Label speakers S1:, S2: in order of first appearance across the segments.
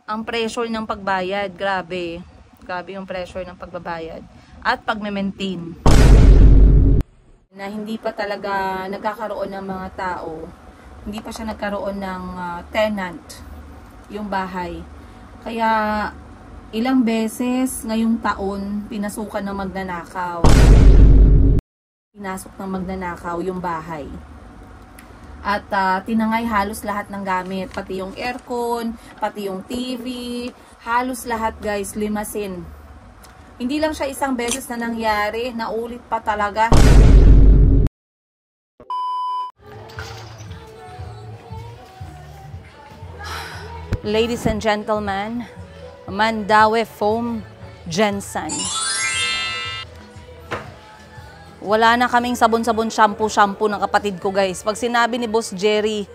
S1: ang pressure ng pagbayad, grabe. Grabe yung pressure ng pagbabayad. At pagme-maintain. Na hindi pa talaga nagkakaroon ng mga tao. Hindi pa siya nagkaroon ng tenant. Yung bahay. Kaya ilang beses ngayong taon pinasukan ng magnanakaw. Pinasok ng magnanakaw yung bahay. At tinangay halos lahat ng gamit. Pati yung aircon, pati yung TV, halos lahat guys, limasin. Hindi lang siya isang beses na nangyari, naulit pa talaga. Ladies and gentlemen, Mandaue Foam Jensen. Wala na kaming sabon-sabon, shampoo ng kapatid ko guys. Pag sinabi ni Boss Jerry,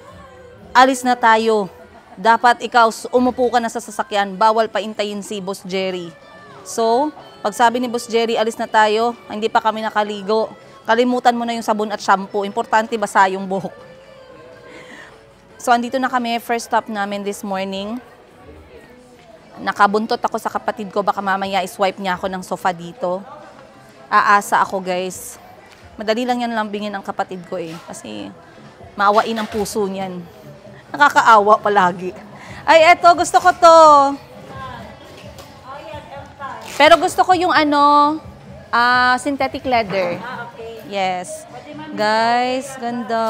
S1: alis na tayo. Dapat ikaw umupo ka na sa sasakyan. Bawal pa intayin si Boss Jerry. So, pag sabi ni Boss Jerry, alis na tayo, hindi pa kami nakaligo. Kalimutan mo na yung sabon at shampoo. Importante basa yung buhok. So, andito na kami. First stop namin this morning. Nakabuntot ako sa kapatid ko. Baka mamaya iswipe niya ako ng sofa dito. Aasa ako guys. Madali lang yan lambingin ang kapatid ko eh. Kasi maawain ang puso niyan. Nakakaawa palagi. Ay, eto, gusto ko to. Pero gusto ko yung synthetic leather.
S2: Okay.
S1: Yes. Guys, ganda.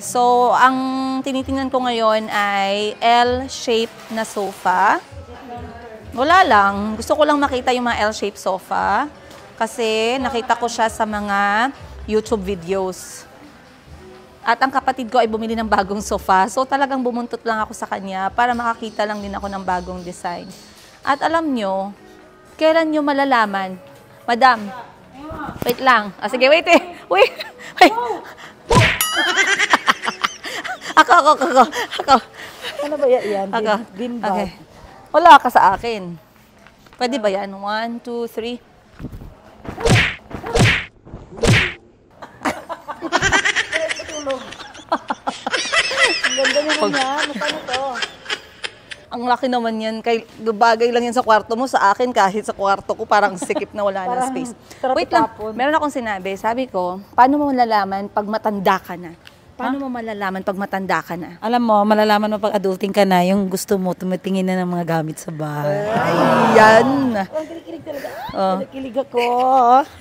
S1: So, ang tinitingnan ko ngayon ay L-shape na sofa. Wala lang. Gusto ko lang makita yung mga L-shape sofa. Kasi nakita ko siya sa mga YouTube videos. At ang kapatid ko ay bumili ng bagong sofa. So talagang bumuntot lang ako sa kanya para makakita lang din ako ng bagong design. At alam nyo, kailan nyo malalaman? Madam, wait lang. Sige, wait eh. Wait. Ako.
S2: Ano ba yan?
S1: Ako.
S2: Bin bag.
S1: Okay. Wala ka sa akin. Pwede ba yan? 1, 2, 3.
S2: Ang ganda naman yan. Paano to?
S1: Ang laki naman yan. Bagay lang yan sa kwarto mo. Sa akin, kahit sa kwarto ko, parang sikip na wala na space. Wait lang. Meron akong sinabi. Sabi ko, paano mo malalaman pag matanda ka na? Paano mo malalaman pag matanda ka na?
S2: Alam mo, malalaman mo pag adulting ka na, yung gusto mo, tumitingin na ng mga gamit sa bahay.
S1: Yan!
S2: Ang kilig talaga. Kilig ako.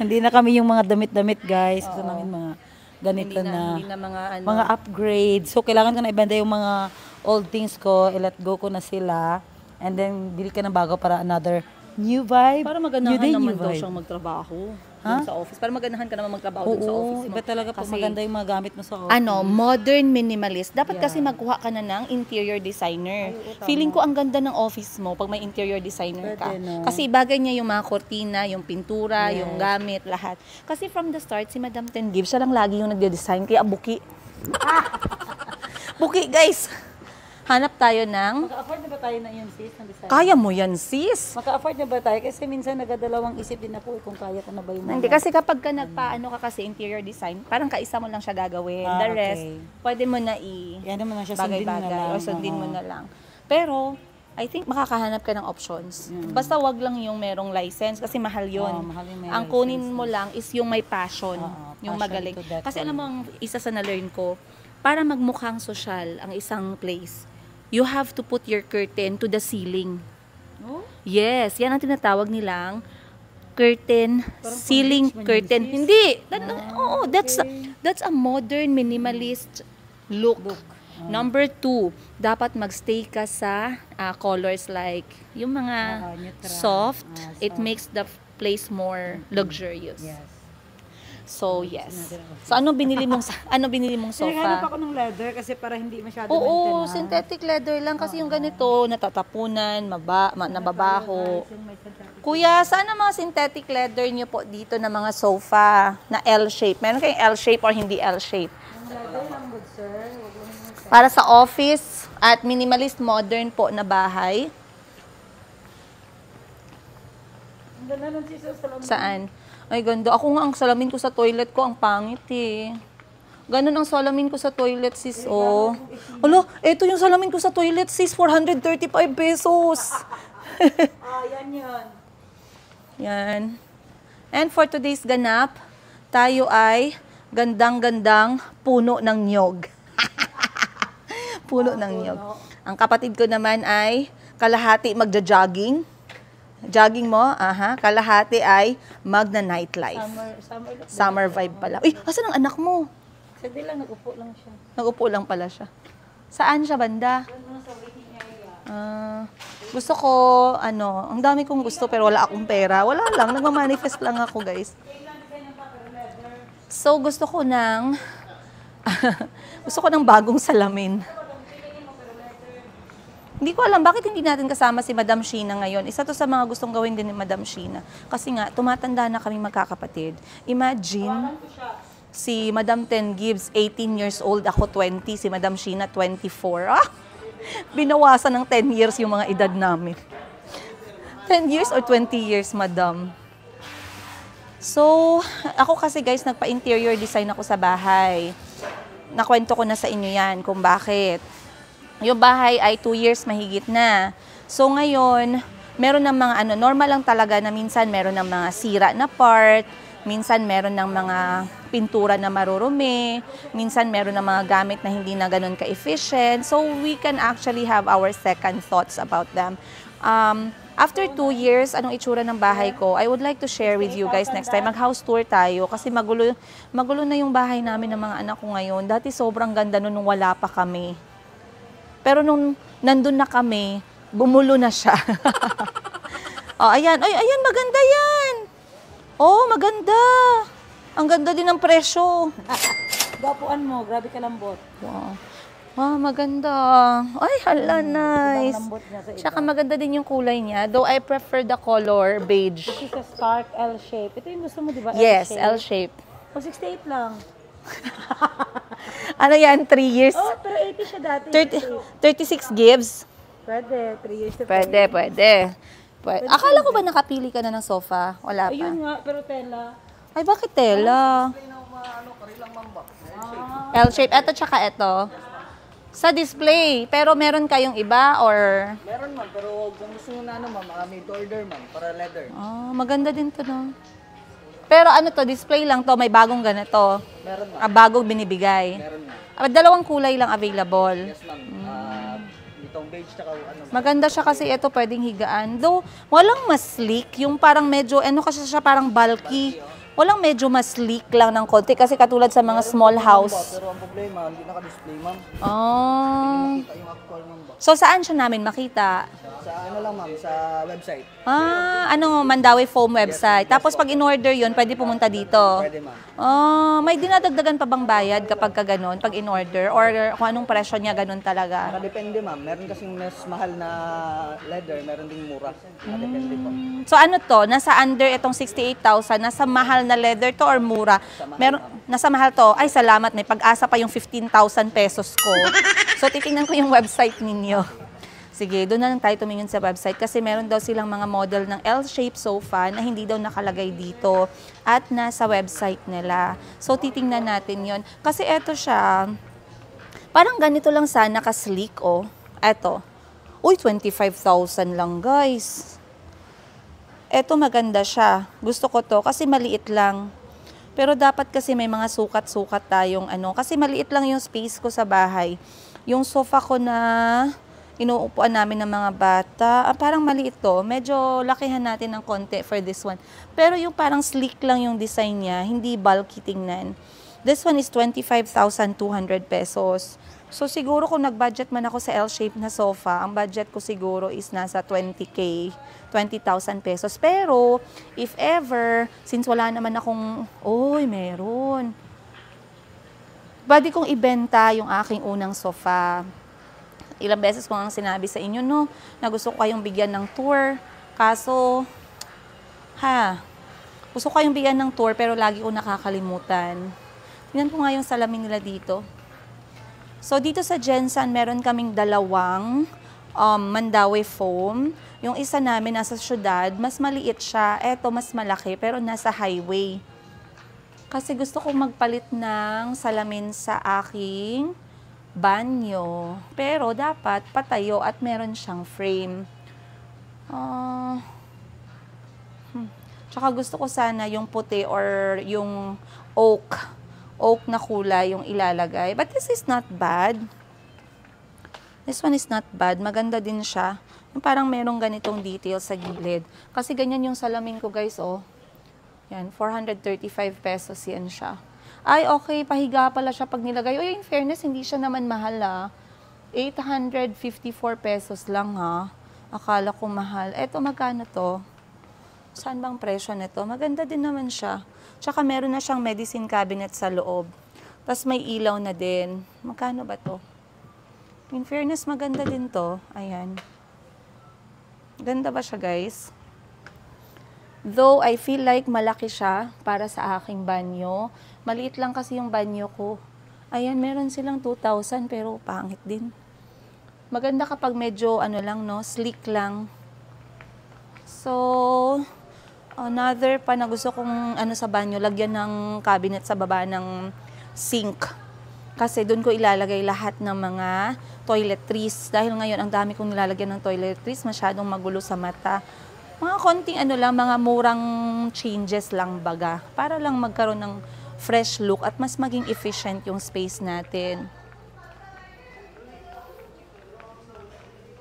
S2: Hindi na kami yung mga damit-damit, guys. Gusto namin mga ganito na.
S1: Hindi na mga
S2: Mga upgrade. So, kailangan ko na ibanda yung mga old things ko. I-let go ko na sila. And then, bili ka ng bago para another new vibe.
S1: Para maganahan naman daw siyang magtrabaho. Sa office. Para maganahan ka naman magtrabaho sa office mo.
S2: Iba talaga pag maganda yung mga gamit mo sa office.
S1: Modern minimalist. Dapat kasi magkuha ka na ng interior designer. Feeling ko ang ganda ng office mo pag may interior designer ka. Kasi bagay niya yung mga kortina, yung pintura, yung gamit, lahat. Kasi from the start, si Madam Tengive, siya lang lagi yung nagde-design. Kaya buki. Buki, guys! Hanap tayo ng...
S2: Maka-afford na ba tayo na yun, sis?
S1: Kaya mo yan, sis?
S2: Maka-afford na ba tayo? Kasi minsan nagadalawang isip din ako kung kaya ko na ba yung
S1: Hindi, kasi kapag ka nagpaano ka kasi interior design, parang kaisa mo lang siya gagawin. The rest, pwede mo na
S2: yan naman lang siya, sundin mo na lang.
S1: O sundin mo na lang. Pero, I think makakahanap ka ng options. Basta wag lang yung merong license kasi mahal yun.
S2: Mahal yung may
S1: ang kunin mo lang is yung may passion. Yung magaling. Kasi alam mo, isa sa na-learn ko, para magmukhang social ang isang place, you have to put your curtain to the ceiling. Oh? Yes, yan ang tinatawag nilang curtain, ceiling curtain. Hindi. That's a modern minimalist look. Number 2, dapat magstay ka sa colors like yung mga soft. It makes the place more luxurious.
S2: Yes.
S1: So, yes. So, ano binili mong sofa?
S2: Naghanap ako ng leather kasi para hindi masyado
S1: Oo, synthetic leather lang kasi yung ganito, natatapunan, nababaho. Kuya, saan ang mga synthetic leather niyo po dito na mga sofa na L-shape? Meron kayong L-shape or hindi L-shape?
S2: Leather lang, good sir.
S1: Para sa office at minimalist modern po na bahay.
S2: Ang ganda ng scissors.
S1: Saan? Ay, ganda. Ako nga, ang salamin ko sa toilet ko, ang pangit eh. Ganun ang salamin ko sa toilet, sis, oh. Alo, ito yung salamin ko sa toilet, sis. 435 pesos.
S2: Yan yan.
S1: Yan. And for today's ganap, tayo ay gandang-gandang puno ng niyog. Puno ng niyog. Ang kapatid ko naman ay kalahati magja-jogging. Jogging mo, aha. Kalahati ay magna-nightlife. Summer vibe pala. Uy, asan ang anak mo?
S2: Sabi lang, nag-upo lang siya.
S1: Nag-upo lang pala siya. Saan siya, banda? Gusto ko, ang dami kong gusto pero wala akong pera. Wala lang, nagmamanifest lang ako, guys. So, gusto ko ng bagong salamin. Hindi ko alam bakit hindi natin kasama si Madam Sheena ngayon. Isa to sa mga gustong gawin din ni Madam Sheena. Kasi nga, tumatanda na kami magkakapatid. Imagine, si Madam Ten Gibbs, 18 years old, ako 20, si Madam Sheena, 24. Binawasan ng 10 years yung mga edad namin. 10 years or 20 years, Madam? So, ako kasi guys, nagpa-interior design ako sa bahay. Nakwento ko na sa inyo yan kung bakit. Yung bahay ay 2 years mahigit na. So ngayon, meron ng mga normal lang talaga na minsan meron ng mga sira na part, minsan meron ng mga pintura na marurumi, minsan meron ng mga gamit na hindi na ganun ka-efficient. So we can actually have our second thoughts about them. After 2 years, anong itsura ng bahay ko, I would like to share with you guys next time. Mag-house tour tayo kasi magulo na yung bahay namin ng mga anak ko ngayon. Dati sobrang ganda nun nung wala pa kami. Pero nung nandun na kami, bumulo na siya. Oh, ayan. Ay, ayan, maganda yan. Oh, maganda. Ang ganda din ng presyo.
S2: Gapuan mo, grabe ka lambot.
S1: Wow. Ah, maganda. Ay, hala, nice.
S2: Lambot niya sa iba.
S1: Tsaka maganda din yung kulay niya. Though I prefer the color beige.
S2: This is a stark L shape. Ito yung gusto mo, di ba?
S1: Yes, L-shape.
S2: O, 68 lang.
S1: Ano yan, 3 years?
S2: Oh, pero 80 siya dati.
S1: 36 gives?
S2: Pwede, 3 years to
S1: Pwede. Akala ko ba nakapili ka na ng sofa? Wala pa.
S2: Ayun nga, pero tela.
S1: Ay, bakit tela? L-shape. Ito tsaka ito. Sa display. Pero meron kayong iba or?
S3: Meron ma'am, pero kung gusto nyo na ma'am, made to order ma'am, para leather.
S1: Maganda din to, no? Pero display lang to, may bagong ganito.
S3: Meron ma'am.
S1: Bagong binibigay.
S3: Meron ma'am.
S1: Dalawang kulay lang available.
S3: Yes ma'am. Itong beige tsaka ma'am.
S1: Maganda siya kasi ito pwedeng higaan. Though, walang mas sleek. Yung parang medyo, kasi siya parang bulky. Walang medyo mas sleek lang ng konti. Kasi katulad sa mga small house.
S3: Pero ang problema, hindi naka-display ma'am.
S1: Oh.
S3: Makita yung actual ma'am ba?
S1: So, saan siya namin makita?
S3: Sa lang ma'am, sa website.
S1: Mandawi Foam website. Tapos pag in-order yun, pwede pumunta dito.
S3: Pwede ma'am.
S1: May dinadagdagan pa bang bayad kapag ka ganun, pag in-order? Or kung anong presyo niya, ganun talaga?
S3: Nakadepende ma'am. Meron kasing mas mahal na leather, meron ding mura. Nakadepende po.
S1: So ano to? Nasa under itong 68,000? Nasa mahal na leather to or mura? Nasa mahal to. Ay, salamat. May pag-asa pa yung 15,000 pesos ko. So titingnan ko yung website ninyo. Sige, doon na lang tayo tumingin sa website kasi meron daw silang mga model ng L-shape sofa na hindi daw nakalagay dito at nasa website nila. So, titingnan natin yon. Kasi eto siya, parang ganito lang sana ka-sleek, oh. Eto. Uy, 25,000 lang, guys. Eto, maganda siya. Gusto ko to kasi maliit lang. Pero dapat kasi may mga sukat-sukat tayong kasi maliit lang yung space ko sa bahay. Yung sofa ko na inuupuan namin ng mga bata. Parang maliit to. Medyo lakihan natin ng konti for this one. Pero yung parang sleek lang yung design niya. Hindi bulky tingnan. This one is 25,200 pesos. So siguro kung nag-budget man ako sa L-shape na sofa, ang budget ko siguro is nasa 20K, 20,000 pesos. Pero if ever, since wala naman akong, meron. Pwede kong ibenta yung aking unang sofa. Ilang beses ko ang sinabi sa inyo, no, na gusto ko kayong bigyan ng tour. Kaso, gusto ko kayong bigyan ng tour pero lagi ko nakakalimutan. Tingnan ko nga yung salamin nila dito. So, dito sa Jensen, meron kaming dalawang Mandawi Foam. Yung isa namin nasa syudad, mas maliit siya. Eto, mas malaki, pero nasa highway. Kasi gusto kong magpalit ng salamin sa aking banyo. Pero dapat patayo at meron siyang frame. Tsaka gusto ko sana yung puti or yung oak na kulay yung ilalagay. But this is not bad. This one is not bad. Maganda din siya. Yung parang merong ganitong detail sa gilid. Kasi ganyan yung salamin ko, guys, oh. Yan, 435 pesos yan siya. Ay, okay, pahiga pala siya pag nilagay. Uy, in fairness, hindi siya naman mahal, 854 pesos lang, ha. Akala ko mahal. Eto, magkano to? Saan bang presyo nito? Maganda din naman siya. Tsaka meron na siyang medicine cabinet sa loob. Tapos may ilaw na din. Magkano ba to? In fairness, maganda din to. Ayan. Ganda ba siya, guys? Though I feel like malaki siya para sa aking banyo. Maliit lang kasi yung banyo ko. Ayan, meron silang 2,000 pero pangit din. Maganda kapag medyo sleek lang. So, another pa na gusto kong sa banyo, lagyan ng cabinet sa baba ng sink. Kasi doon ko ilalagay lahat ng mga toiletries. Dahil ngayon, ang dami kong nilalagyan ng toiletries, masyadong magulo sa mata. Mga konting mga murang changes lang baga. Para lang magkaroon ng fresh look at mas maging efficient yung space natin.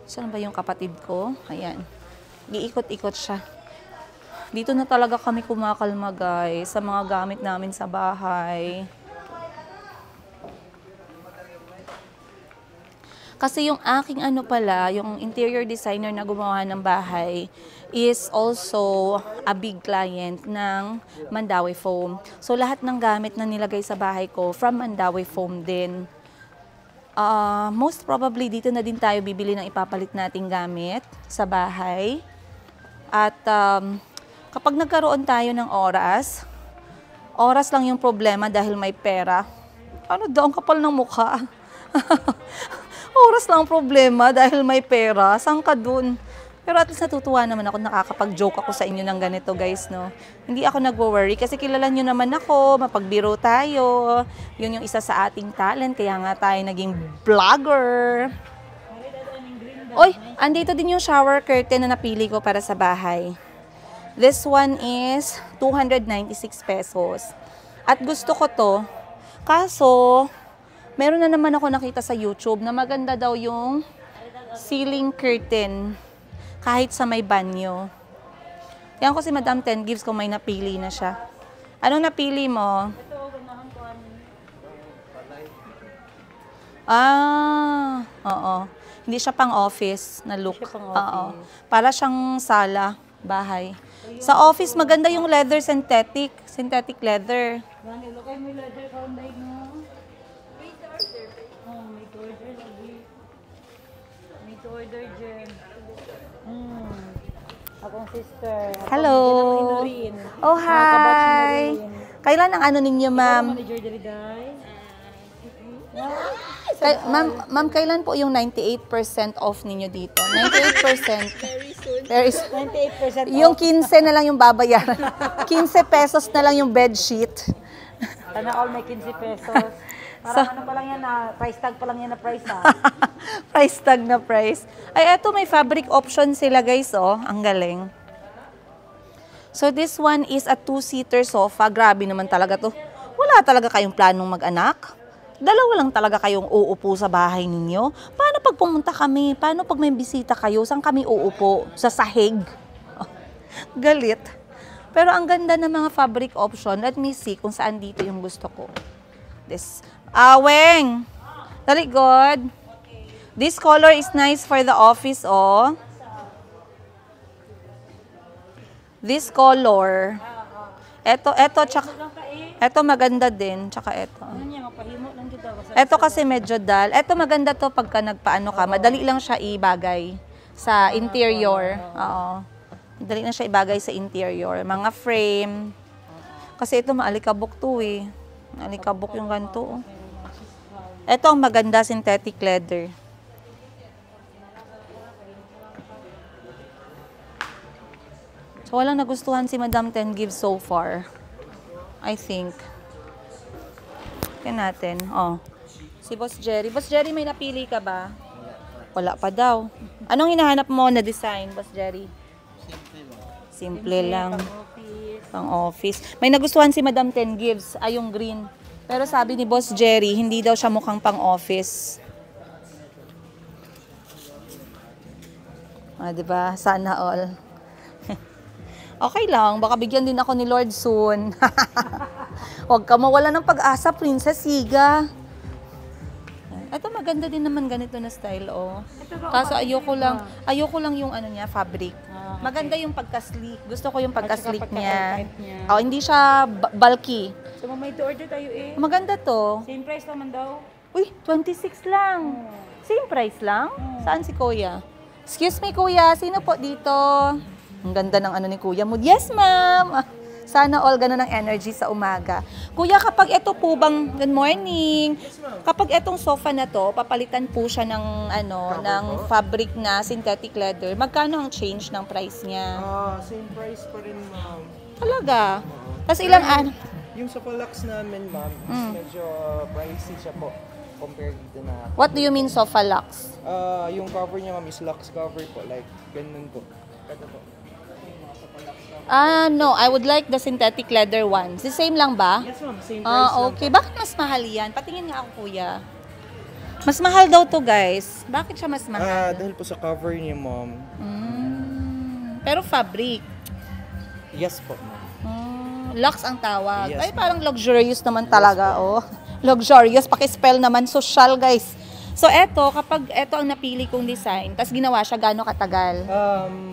S1: Saan ba yung kapatid ko? Ayan. Iikot-ikot siya. Dito na talaga kami kumakalma, guys, sa mga gamit namin sa bahay. Kasi yung aking yung interior designer na gumawa ng bahay is also a big client ng Mandawi Foam. So lahat ng gamit na nilagay sa bahay ko from Mandawi Foam din. Most probably dito na din tayo bibili ng ipapalit nating gamit sa bahay. At kapag nagkaroon tayo ng oras lang yung problema dahil may pera. Ano daw, ang kapal ng mukha. Oras lang problema dahil may pera. Saan ka dun? Pero at least natutuwa naman ako, nakakapag-joke ako sa inyo ng ganito, guys, no? Hindi ako nagwo-worry kasi kilala nyo naman ako, mapagbiro tayo. Yun yung isa sa ating talent, kaya nga tayo naging vlogger. Oy, andito din yung shower curtain na napili ko para sa bahay. This one is 296 pesos. At gusto ko to, kaso meron na naman ako nakita sa YouTube na maganda daw yung ceiling curtain kahit sa may banyo. Yan ko si Madam Ten Gives kung may napili na siya. Anong napili mo? Oo. Hindi siya pang office na look. Oo. Para siyang sala, bahay. Sa office, maganda yung leather synthetic. Synthetic leather.
S2: Lokay mo leather ka on daig no? May order. May order lagi. May order dyan. Akong sister.
S1: Hello. Oh, hi. Kailan ang ninyo, ma'am?
S2: Manager dali-day.
S1: Ma'am, kailan po yung 98% off ninyo dito? 98%. Very soon.
S2: 98%
S1: Yung 15 na lang yung babayaran. 15 pesos na lang yung bedsheet.
S2: Sana all may 15 pesos. Parang pa lang yan na, price tag pa lang yan na price ha.
S1: Price tag na price. Ay, eto may fabric option sila, guys, oh. Ang galing. So, this one is a 2-seater sofa. Grabe naman talaga to. Wala talaga kayong planong mag-anak? Dalawa lang talaga kayong uupo sa bahay ninyo? Paano pag pumunta kami? Paano pag may bisita kayo? Saan kami uupo? Sa sahig? Oh, galit. Pero ang ganda ng mga fabric option. Let me see kung saan dito yung gusto ko. This. Weng! Very good. This color is nice for the office, oh. This color. Ito maganda din. Tsaka ito. Ito kasi medyo dull. Ito maganda to pagka nagpaano ka. Madali lang siya ibagay sa interior. Oo. Madali lang siya ibagay sa interior. Mga frame. Kasi ito maalikabok to eh. Maalikabok yung ganito. Ito ang maganda, synthetic leather. So walang nagustuhan si Madam Ten Gives so far. I think. Tingnan natin. Oh. Si Boss Jerry. Boss Jerry, may napili ka ba? Wala pa daw. Anong hinahanap mo na design, Boss Jerry? Simple lang. Pang-office. May nagustuhan si Madam Ten Gives. Ay, yung green. Pero sabi ni Boss Jerry, hindi daw siya mukhang pang-office. Diba? Sana all. Okay lang. Baka bigyan din ako ni Lord soon. Huwag ka mawala ng pag-asa, Princess Higa. Ito maganda din naman ganito na style, oh. Kaso ayoko lang yung ano niya, fabric. Maganda yung pagka-sleek. Gusto ko yung pagka-sleek niya. Oh, hindi siya bulky.
S2: So, may to-order tayo eh.
S1: Maganda to.
S2: Same price naman daw.
S1: Uy, 26 lang. Same price lang? Saan si Kuya? Excuse me, Kuya. Sino po dito? Ang ganda ng ano ni Kuya mo. Yes, ma'am. Sana all ganun ang energy sa umaga. Kuya, kapag ito po bang, good morning, kapag itong sofa na to, papalitan po siya ng, ng fabric na synthetic leather, magkano ang change ng price niya?
S3: Same price pa rin, ma'am.
S1: Talaga? Tapos ilang
S3: Yung sa Lux namin, ma'am, medyo pricey siya po compared dito na.
S1: What do you mean sofa Lux?
S3: Yung cover niya, ma'am, is Lux cover po. Like, ganun po. Ito po.
S1: No, I would like the synthetic leather one. The same lang ba?
S3: Yes, ma'am. Same price
S1: Okay. Bakit mas mahal yan? Patingin nga ako, Kuya. Mas mahal daw to, guys. Bakit siya mas mahal?
S3: Dahil po sa cover niya, ma'am.
S1: Pero fabric.
S3: Yes po, ma'am.
S1: Lux ang tawag.
S3: Yes,
S1: Ay, parang luxurious naman talaga, oh. Luxurious. Paki-spell naman. Social, guys. So, kapag eto ang napili kong design, tas ginawa siya, gano'ng katagal?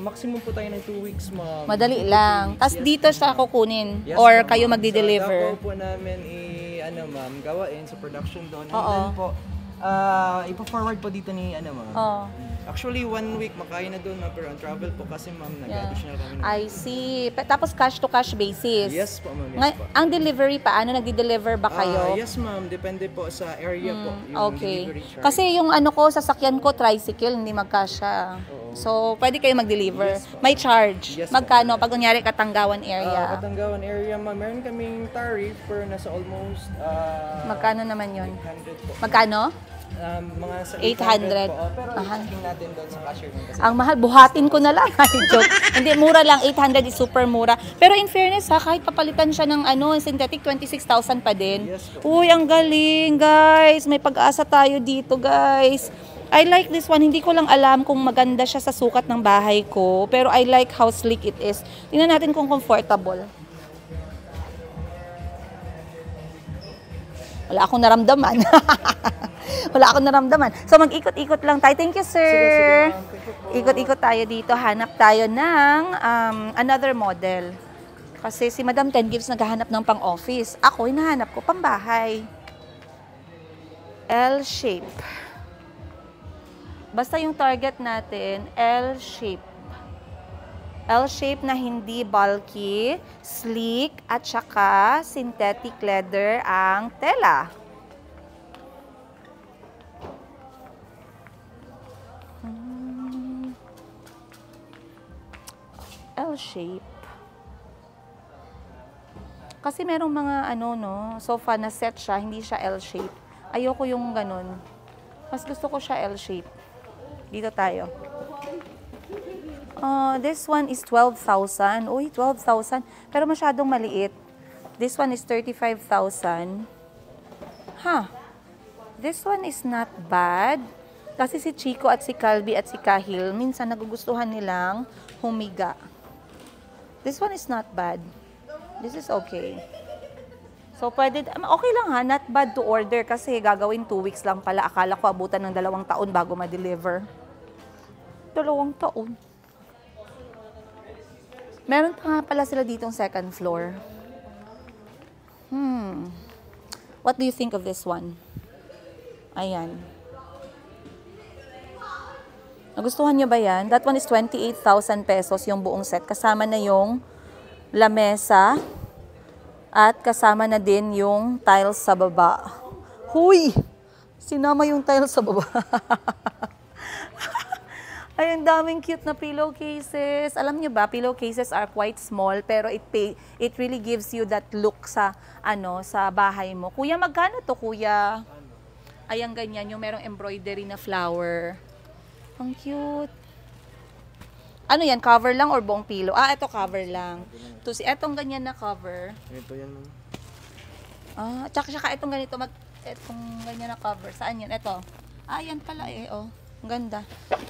S3: Maximum po tayo ng 2 weeks, ma'am.
S1: Madali lang. Tas dito siya kukunin?
S3: Yes,
S1: Or
S3: ma'am.
S1: kayo magdi-deliver?
S3: So, po namin ma'am, gawain sa production doon. And
S1: Oo.
S3: then po, ipo-forward po dito ni, ma'am.
S1: Oh.
S3: Actually, 1 week, makaya na doon, ma'am, pero on travel po kasi, ma'am, nag-additional kami.
S1: I see. Tapos cash-to-cash basis?
S3: Yes po, ma'am. Yes po.
S1: Ang delivery, paano? Nagdi-deliver ba kayo?
S3: Yes, ma'am. Depende po sa area po. Yung
S1: Okay.
S3: delivery charge.
S1: Kasi yung sasakyan ko, tricycle, hindi magkasya. So, pwede kayo mag-deliver.
S3: Yes,
S1: May charge.
S3: Yes,
S1: Magkano? Pag kunyari, Katanggawan area.
S3: Katanggawan area, ma'am. Meron kaming tariff pero nasa almost
S1: Magkano naman yun?
S3: 800 po.
S1: Magkano?
S3: Mga sa
S1: 800.
S3: 800 po. Pero checking natin doon sa cashier mo kasi.
S1: Ang mahal, buhatin ko na lang. Joke. Hindi, mura lang. 800 is super mura. Pero in fairness, kahit papalitan siya ng synthetic, 26,000 pa din.
S3: Yes, po.
S1: Uy, ang galing, guys. May pag-asa tayo dito, guys. I like this one. Hindi ko lang alam kung maganda siya sa sukat ng bahay ko. Pero I like how sleek it is. Tingnan natin kung comfortable. Wala akong naramdaman. Wala akong naramdaman. So, mag-ikot-ikot lang tayo. Thank you, sir.
S3: Sige,
S1: Ikot-ikot tayo dito. Hanap tayo ng another model. Kasi si Madam Ten Gives naghahanap ng pang-office. Ako, hinahanap ko pang-bahay. L-shape. Basta yung target natin, L-shape. L-shape na hindi bulky, sleek, at saka synthetic leather ang tela. L-shape. Kasi merong mga sofa na set siya, hindi siya L-shape. Ayoko yung ganun. Mas gusto ko siya L-shape. Dito tayo. This one is 12,000. Uy, 12,000. Pero masyadong maliit. This one is 35,000. This one is not bad. Kasi si Chico at si Calby at si Kahil, minsan nagugustuhan nilang humiga. This one is not bad. This is okay. So, pwede, okay lang not bad to order kasi gagawin 2 weeks lang pala. Akala ko abutan ng 2 taon bago ma-deliver. 2 taon. Meron pa nga pala sila ditong second floor. What do you think of this one? Ayan. Nagustuhan nyo ba yan? That one is 28,000 pesos yung buong set. Kasama na yung lamesa at kasama na din yung tiles sa baba. Huy! Sinama yung tiles sa baba. Ay, ang daming cute na pillowcases. Alam niyo ba, pillowcases are quite small pero it really gives you that look sa sa bahay mo. Kuya, magkano to, kuya? Ayan, ganyan, yung merong embroidery na flower. Ang cute. Ano yan, cover lang or buong pillow? Ah, ito cover lang. Etong ganyan na cover.
S3: Ito yan, ma'am.
S1: Ah, tsaka itong ganito, itong ganyan na cover. Saan yan? Ito. Ah, yan pala eh, oh. Ang ganda.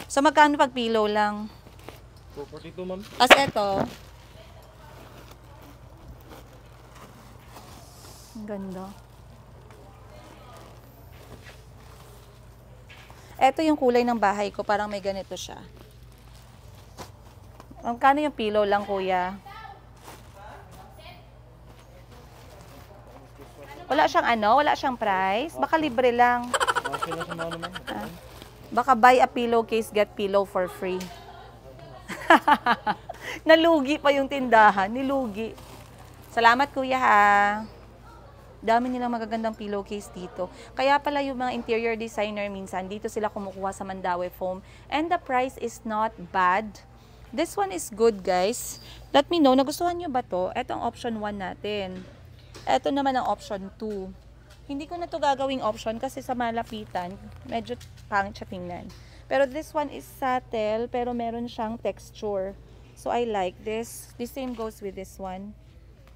S1: So, magkano pag pillow lang?
S3: 442, ma'am.
S1: Tapos ito. Ang ganda. Ito yung kulay ng bahay ko. Parang may ganito siya. Magkano yung pillow lang, kuya? Wala siyang price. Baka libre lang.
S3: Okay na sa mga naman.
S1: Baka buy a pillowcase, get pillow for free. Nalugi pa yung tindahan. Nilugi. Salamat, kuya, ha. Dami nilang magagandang pillowcase dito. Kaya pala yung mga interior designer minsan, dito sila kumukuha sa Mandaue Foam. And the price is not bad. This one is good, guys. Let me know, nagustuhan nyo ba to? Ito ang option 1 natin. Ito naman ang option 2. Hindi ko na to gagawing option kasi sa malapitan, medyo pangit siya tingnan. Pero this one is subtle, pero meron siyang texture. So I like this. The same goes with this one.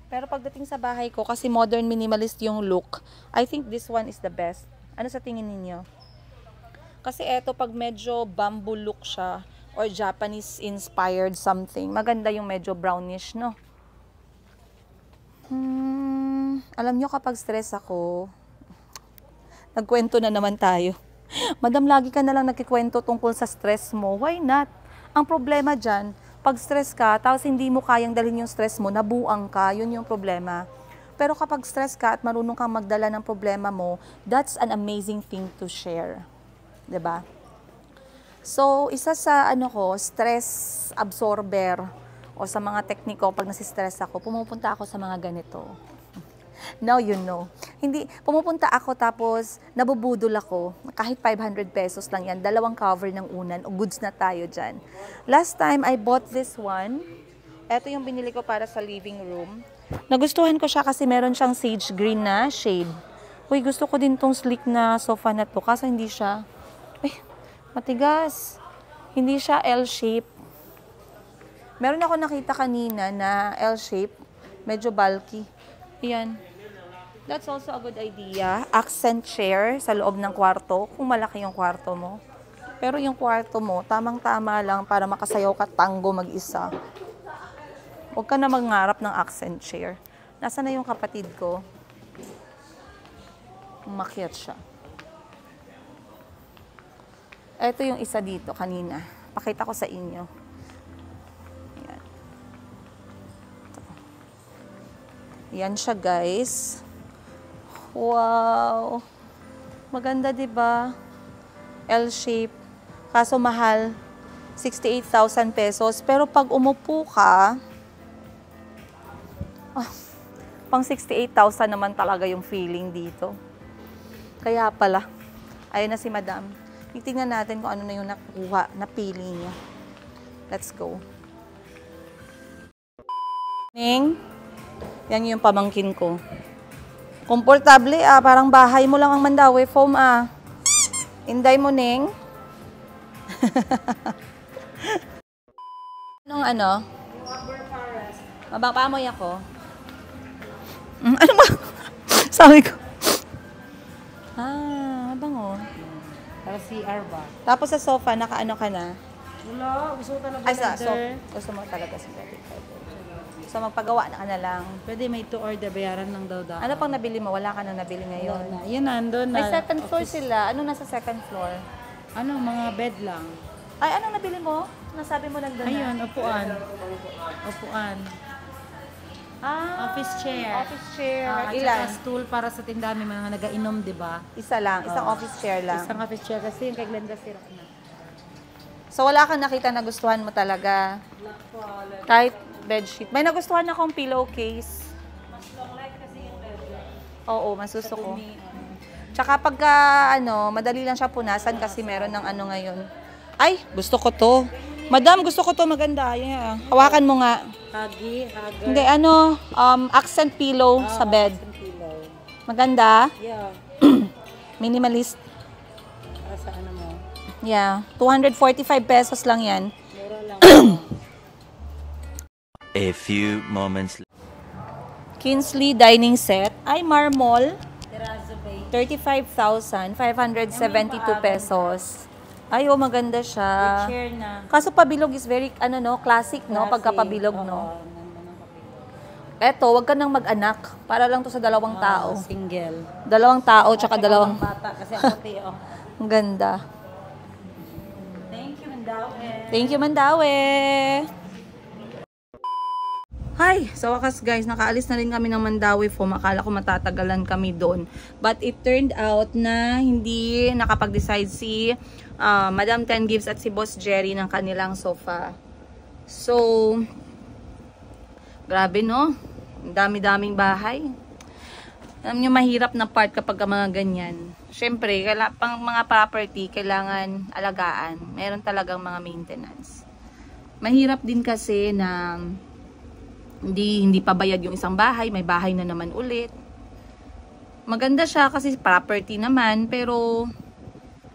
S1: Pero pagdating sa bahay ko, kasi modern minimalist yung look, I think this one is the best. Ano sa tingin ninyo? Kasi eto, pag medyo bamboo look siya, or Japanese inspired something, maganda yung medyo brownish, no? Alam nyo, kapag stress ako, nagkwento na naman tayo. Madam, lagi ka na lang nagkikwento tungkol sa stress mo. Why not? Ang problema dyan, pag stress ka, tapos hindi mo kayang dalhin yung stress mo, nabuang ka, yun yung problema. Pero kapag stress ka at marunong kang magdala ng problema mo, that's an amazing thing to share. 'Di ba? So, isa sa stress absorber o sa mga tekniko pag nasistress ako, pumupunta ako sa mga ganito. Now you know. Hindi, pumupunta ako tapos nabubudol ako. Kahit 500 pesos lang yan. 2 cover ng unan. O goods na tayo dyan. Last time, I bought this one. Ito yung binili ko para sa living room. Nagustuhan ko siya kasi meron siyang sage green na shade. Uy, gusto ko din tong sleek na sofa na to. Kasi hindi siya, matigas. Hindi siya L-shape. Meron ako nakita kanina na L-shape. Medyo bulky. Ayan. That's also a good idea. Accent chair sa loob ng kwarto, kung malaki yung kwarto mo. Pero yung kwarto mo, tamang-tama lang para makasayaw ka tango mag-isa. Huwag ka na mangarap ng accent chair. Nasaan na yung kapatid ko? Umakyat siya. Ito yung isa dito kanina. Pakita ko sa inyo. Ayan. Yan siya, guys. Wow! Maganda, diba? L-shape. Kaso mahal. 68,000 pesos. Pero pag umupo ka, pang 68,000 naman talaga yung feeling dito. Kaya pala. Ayun na si Madam. Titingnan natin kung ano na yung nakuha, napili niya. Let's go. Ning, yan yung pamangkin ko. Komportable parang bahay mo lang ang Mandaue Foam Inday mo, Ning. Anong Mabang-pamoy ako. Ano ba? Sabi ko. Mabango.
S2: Para CR ba?
S1: Tapos sa sofa, nakaano ka na?
S2: Wala, gusto ko talaga
S1: Gusto mo talaga sa credit card. So, magpagawa na ka na lang.
S2: Pwede may to order, bayaran lang daw.
S1: Ano pang nabili mo? Wala ka na nabili ngayon.
S2: Yan, nandun na.
S1: May second floor sila. Ano nasa second floor?
S2: Ano, mga bed lang.
S1: Ay, anong nabili mo? Nasabi mo nandun na?
S2: Ayun, upuan. Upuan. Office chair.
S1: Office chair.
S2: At
S1: Ilan?
S2: saka stool para sa tindahan, may mga nag-ainom, di ba?
S1: Isa lang. Isang office chair lang.
S2: Isang office chair kasi yung kay Glenda sira na.
S1: So, wala kang nakita na gustuhan mo talaga? Kahit bedsheet. May nagustuhan akong pillowcase.
S2: Mas long life kasi yung bed.
S1: Oo, masuso ko. Tsaka pagka, madali lang siya punasan kasi meron ng ngayon. Ay, gusto ko to. Madam, gusto ko to, maganda. Yeah. Hawakan mo nga.
S2: Huggy, hugger.
S1: Hindi, accent pillow sa bed.
S2: Pillow.
S1: Maganda.
S2: Yeah.
S1: Minimalist.
S2: Para sa ano mo?
S1: Yeah. 245 pesos lang yan.
S2: Mura lang.
S4: A few moments later.
S1: Kinsley dining set. Ay, marmol.
S2: Terrazzo Bay.
S1: 35,572 pesos. Ay, oh, maganda siya.
S2: Chair na.
S1: Kaso pabilog is very, classic, no? Pagkapabilog, no? Eto, wag ka nang mag-anak. Para lang to sa dalawang tao.
S2: Single.
S1: Dalawang tao, tsaka dalawang...
S2: Bata kasi ako tiyo.
S1: Ang ganda.
S2: Thank you, Mandawe.
S1: Thank you, Mandawe. Hi! Sa wakas guys, nakaalis na rin kami ng Mandawi Foam. Akala ko matatagalan kami doon. But it turned out na hindi nakapag-decide si Madam Ten Gives at si Boss Jerry ng kanilang sofa. So, grabe no? Ang dami-daming bahay. Alam nyo, mahirap na part kapag mga ganyan. Siyempre, pang mga property, kailangan alagaan. Meron talagang mga maintenance. Mahirap din kasi na hindi pa bayad yung isang bahay, may bahay na naman ulit. Maganda siya kasi property naman, pero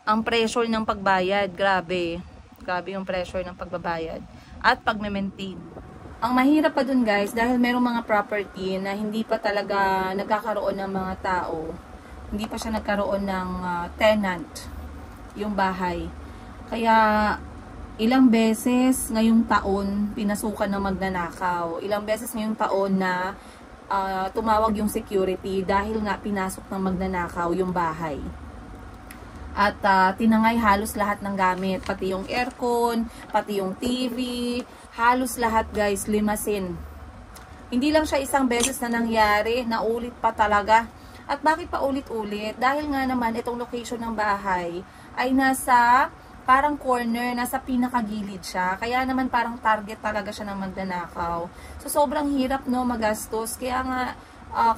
S1: ang pressure ng pagbayad, grabe. Grabe yung pressure ng pagbabayad at pagme-maintain. Ang mahirap pa dun guys, dahil merong mga property na hindi pa talaga nagkakaroon ng mga tao. Hindi pa siya nagkaroon ng tenant yung bahay. Kaya ilang beses ngayong taon pinasukan ng magnanakaw. Ilang beses ngayong taon na tumawag yung security dahil nga pinasok ng magnanakaw yung bahay. At tinangay halos lahat ng gamit. Pati yung aircon, pati yung TV, halos lahat guys, limasin. Hindi lang siya isang beses na nangyari, naulit pa talaga. At bakit pa ulit-ulit? Dahil nga naman itong location ng bahay ay nasa parang corner, nasa pinakagilid siya. Kaya naman parang target talaga siya ng magnanakaw. So, sobrang hirap no, magastos. Kaya nga,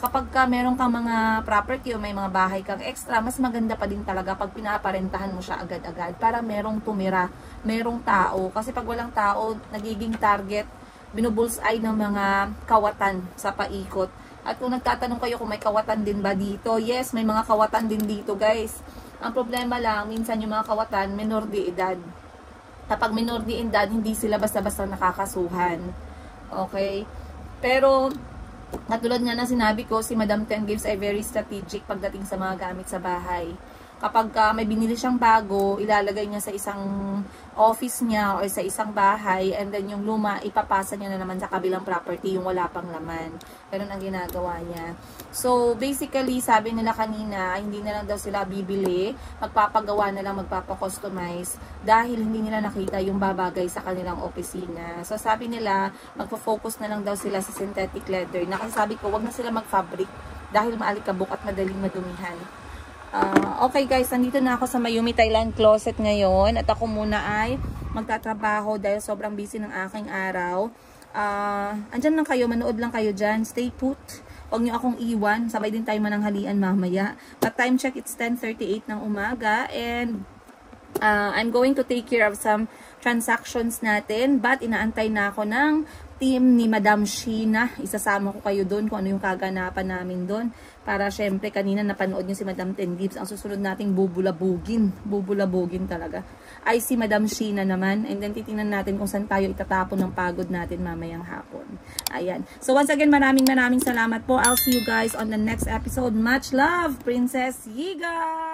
S1: kapag meron kang mga property o may mga bahay kang extra, mas maganda pa din talaga pag pinaparentahan mo siya agad-agad para merong tumira, merong tao. Kasi pag walang tao, nagiging target, binubulseye ng mga kawatan sa paikot. At kung nagtatanong kayo kung may kawatan din ba dito, yes, may mga kawatan din dito guys. Ang problema lang, minsan yung mga kawatan, minor de edad. Kapag minor de edad, hindi sila basta-basta nakakasuhan. Okay? Pero, katulad nga na sinabi ko, si Madam Ten Gives ay very strategic pagdating sa mga gamit sa bahay. Kapag may binili siyang bago, ilalagay niya sa isang office niya o sa isang bahay, and then yung luma, ipapasa niya na naman sa kabilang property, yung wala pang laman. Ganun ang ginagawa niya. So, basically, sabi nila kanina, hindi na lang daw sila bibili, magpapagawa na lang, magpapakustomize, dahil hindi nila nakita yung babagay sa kanilang opisina. So, sabi nila, magpo-focus na lang daw sila sa synthetic leather. Nakasabi ko, wag na sila mag-fabric, dahil maalikabok at madaling madumihan. Okay guys, nandito na ako sa Mayumi Thailand Closet ngayon at ako muna ay magtatrabaho dahil sobrang busy ng aking araw. Andyan lang kayo, manood lang kayo dyan, stay put, huwag nyo akong iwan, sabay din tayo mananghalian mamaya. At time check, it's 10:38 ng umaga and I'm going to take care of some transactions natin, but inaantay na ako ng team ni Madam Sheena. Isasama ko kayo doon kung ano yung kaganapan namin doon. Para syempre kanina napanood nyo si Madam Ten Gives. Ang susunod nating bubulabugin. Bubulabugin talaga. Ay si Madam Sheena naman. And then titingnan natin kung saan tayo itatapon ng pagod natin mamayang hapon. Ayan. So once again, maraming salamat po. I'll see you guys on the next episode. Much love, Princess Yiga!